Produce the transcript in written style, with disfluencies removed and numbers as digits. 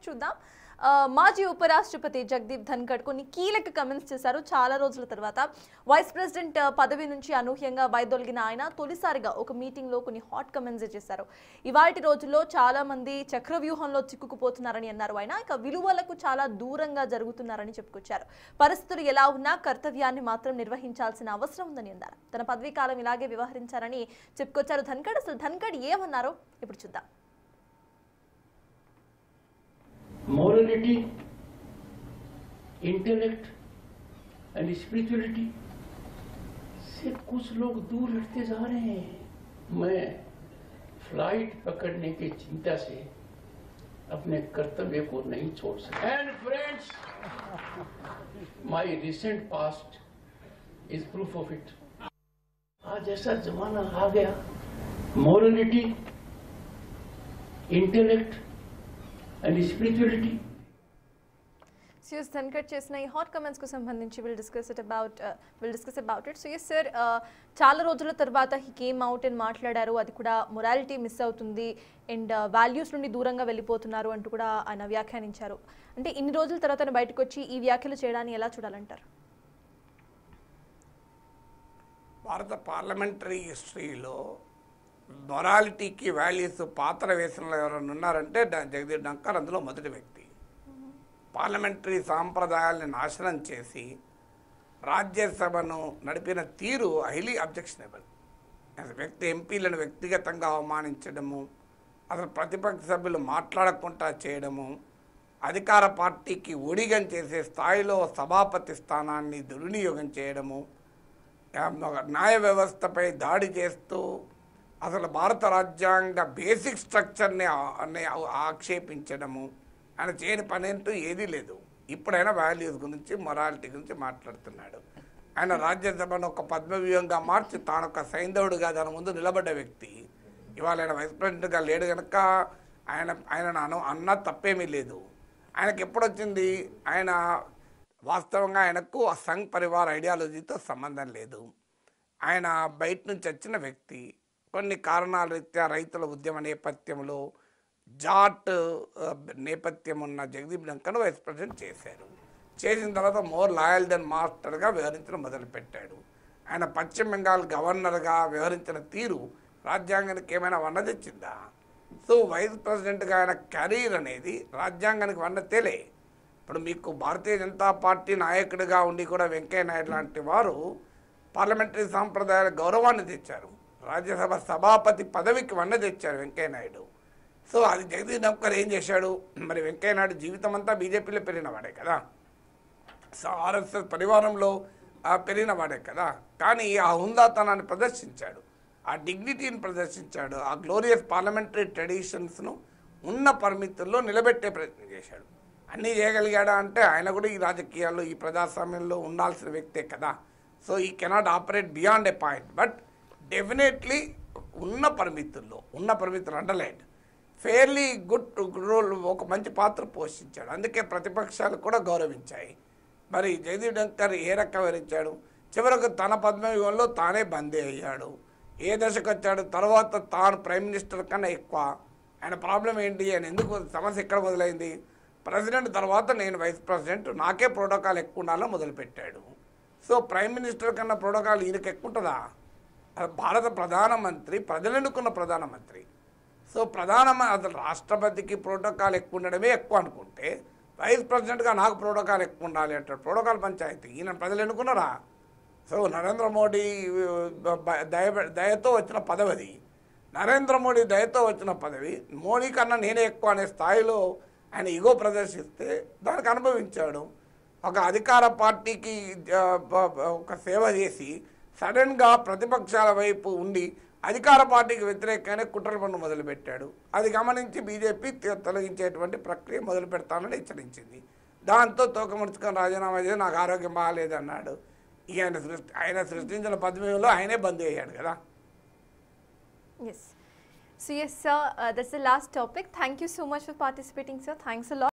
చూద్దాం. మాజీ ఉపరాష్ట్రపతి జగదీప్ ధన్కడ్ కొన్ని కీలక కమెంట్స్ చేశారు. చాలా రోజుల తర్వాత వైస్ ప్రెసిడెంట్ పదవి నుంచి అనూహ్యంగా వైదొలిగిన ఆయన తొలిసారిగా ఒక మీటింగ్ లో కొన్ని హాట్ కమెంట్స్ చేశారు. ఇవాల్టి రోజుల్లో చాలా మంది చక్రవ్యూహంలో చిక్కుకుపోతున్నారని అన్నారు. ఆయన ఇక విలువలకు చాలా దూరంగా జరుగుతున్నారని చెప్పుకొచ్చారు. పరిస్థితులు ఎలా ఉన్నా కర్తవ్యాన్ని మాత్రం నిర్వహించాల్సిన అవసరం ఉందని అన్నారు. తన పదవీ కాలం ఇలాగే వ్యవహరించారని చెప్పుకొచ్చారు ధన్కడ్. అసలు ధన్కడ్ ఏమన్నారో ఇప్పుడు చూద్దాం. Morality, इंटेलेक्ट एंड स्पिरिचुअलिटी से कुछ लोग दूर हटते जा रहे हैं. मैं फ्लाइट पकड़ने की चिंता से अपने कर्तव्य को नहीं छोड़ सकता. And friends, my recent past is proof of it. आज ऐसा जमाना आ गया, morality, intellect and spirituality. Yes, Dhankhar చేసిన ఈ హాట్ కమెంట్స్ కు సంబంధించి will discuss about it. So yes sir, చాలా రోజుల తర్వాత హీ కేమ్ అవుట్ అండ్ మాట్లాడారు. అది కూడా మొరాలిటీ మిస్ అవుతుంది అండ్ వాల్యూస్ నుండి దూరంగా వెళ్ళిపోతున్నారు అంటూ కూడా ఆయన వ్యాఖ్యానించారు. అంటే ఇన్ని రోజుల తర్వాత బయటకు వచ్చి ఈ వ్యాఖ్యలు చేయడాన్ని ఎలా చూడాలంటారు? భారత పార్లమెంటరీ హిస్టరీలో మొరాలిటీకి వాల్యూస్ పాత్ర వేసిన ఎవరైనా ఉన్నారంటే జగదీప్ ధన్కడ్ అందులో మొదటి వ్యక్తి. పార్లమెంటరీ సాంప్రదాయాల్ని నాశనం చేసి రాజ్యసభను నడిపిన తీరు హైలీ అబ్జెక్షనబుల్. వ్యక్తి ఎంపీలను వ్యక్తిగతంగా అవమానించడము, అసలు ప్రతిపక్ష సభ్యులు మాట్లాడకుండా చేయడము, అధికార పార్టీకి ఊడిగం చేసే స్థాయిలో సభాపతి స్థానాన్ని దుర్వినియోగం చేయడము, న్యాయ వ్యవస్థపై దాడి చేస్తూ అసలు భారత రాజ్యాంగ బేసిక్ స్ట్రక్చర్ని ఆక్షేపించడము, ఆయన చేయని పని అంటూ ఏదీ లేదు. ఇప్పుడైనా వాల్యూస్ గురించి మొరాలిటీ గురించి మాట్లాడుతున్నాడు. ఆయన రాజ్యసభను ఒక పద్మవ్యూహంగా మార్చి తాను ఒక సైంధవుడిగా దాని ముందు నిలబడ్డ వ్యక్తి. ఇవాళ ఆయన వైస్ ప్రెసిడెంట్గా లేడు కనుక ఆయన అన్న తప్పేమీ లేదు. ఆయనకి ఎప్పుడొచ్చింది? ఆయన వాస్తవంగా ఆయనకు ఆ సంఘ్ పరివార్ ఐడియాలజీతో సంబంధం లేదు. ఆయన బయట నుంచి వచ్చిన వ్యక్తి. కొన్ని కారణాల రీత్యా రైతుల ఉద్యమ నేపథ్యంలో జాట్ నేపథ్యం ఉన్న జగదీప్ ధన్కడ్ వైస్ ప్రెసిడెంట్ చేశారు. చేసిన తర్వాత మోర్ లాయల్ దెన్ మాస్టర్గా వ్యవహరించడం మొదలుపెట్టాడు. ఆయన పశ్చిమ బెంగాల్ గవర్నర్గా వ్యవహరించిన తీరు రాజ్యాంగానికి ఏమైనా వన్న తెచ్చిందా? సో వైస్ ప్రెసిడెంట్గా ఆయన కెరీర్ అనేది రాజ్యాంగానికి వన్న తేలే. ఇప్పుడు మీకు భారతీయ జనతా పార్టీ నాయకుడిగా ఉండి కూడా వెంకయ్య నాయుడు లాంటి వారు పార్లమెంటరీ సాంప్రదాయాల గౌరవాన్ని తెచ్చారు. రాజ్యసభ సభాపతి పదవికి వన్న తెచ్చారు వెంకయ్య నాయుడు. సో అది జగదీప్ ధన్కడ్ ఏం చేశాడు? మరి వెంకయ్య నాయుడు జీవితం అంతా బీజేపీలో పెరిగినవాడే కదా, సో ఆర్ఎస్ఎస్ పరివారంలో పెరిగినవాడే కదా. కానీ ఆ హుందాతనాన్ని ప్రదర్శించాడు, ఆ డిగ్నిటీని ప్రదర్శించాడు, ఆ గ్లోరియస్ పార్లమెంటరీ ట్రెడిషన్స్ను ఉన్న పరిమితుల్లో నిలబెట్టే ప్రయత్నం చేశాడు. అన్నీ చేయగలిగాడా అంటే ఆయన కూడా ఈ రాజకీయాల్లో ఈ ప్రజాస్వామ్యంలో ఉండాల్సిన వ్యక్తే కదా. సో ఈ cannot operate beyond a point. But definitely ఉన్న పరిమితుల్లో అండర్లైన్ ఫెయిర్లీ గుడ్ రోల్, ఒక మంచి పాత్ర పోషించాడు. అందుకే ప్రతిపక్షాలు కూడా గౌరవించాయి. మరి జగదీప్ ధన్కడ్ ఏ రకంగా వివరించాడు? చివరకు తన పద్మవ్యూహంలో తానే బందీ అయ్యాడు. ఏ దశకు వచ్చాడు? తర్వాత తాను ప్రైమ్ మినిస్టర్ కన్నా ఎక్కువ. ఆయన ప్రాబ్లం ఏంటి? ఆయన ఎందుకు సమస్య ఎక్కడ మొదలైంది? ప్రెసిడెంట్ తర్వాత నేను వైస్ ప్రెసిడెంట్, నాకే ప్రోటోకాల్ ఎక్కువ ఉండాలని మొదలుపెట్టాడు. సో ప్రైమ్ మినిస్టర్ కన్నా ప్రోటోకాల్ ఈయనకి ఎక్కువ ఉంటుందా? భారత ప్రధానమంత్రి, ప్రజలు ఎన్నుకున్న ప్రధానమంత్రి. సో అసలు రాష్ట్రపతికి ప్రోటోకాల్ ఎక్కువ ఉండడమే ఎక్కువ అనుకుంటే వైస్ ప్రెసిడెంట్గా నాకు ప్రోటోకాల్ ఎక్కువ ఉండాలి అంటాడు. ప్రోటోకాల్ పంచాయతీ ఈయన ప్రజలు ఎన్నుకున్నారా? సో నరేంద్ర మోడీ దయతో వచ్చిన పదవి, నరేంద్ర మోడీ దయతో వచ్చిన పదవి, మోడీ కన్నా నేనే ఎక్కువ అనే స్థాయిలో ఆయన ఇగో ప్రదర్శిస్తే దానికి అనుభవించాడు. ఒక అధికార పార్టీకి ఒక సేవ చేసి సడన్గా ప్రతిపక్షాల వైపు ఉండి అధికార పార్టీకి వ్యతిరేకంగానే కుట్రల పనులు మొదలుపెట్టాడు. అది గమనించి బీజేపీ తొలగించేటువంటి ప్రక్రియ మొదలు పెడతానని హెచ్చరించింది. దాంతో తోకముడుచుకొని రాజీనామా చేసి నాకు ఆరోగ్యం బాగాలేదన్నాడు. ఇక ఆయన సృష్టించిన పద్మవ్యూహంలో ఆయనే బందీ అయ్యాడు కదా. Yes. So yes, sir, that's the last topic. Thank you so much for participating, sir. Thanks a lot.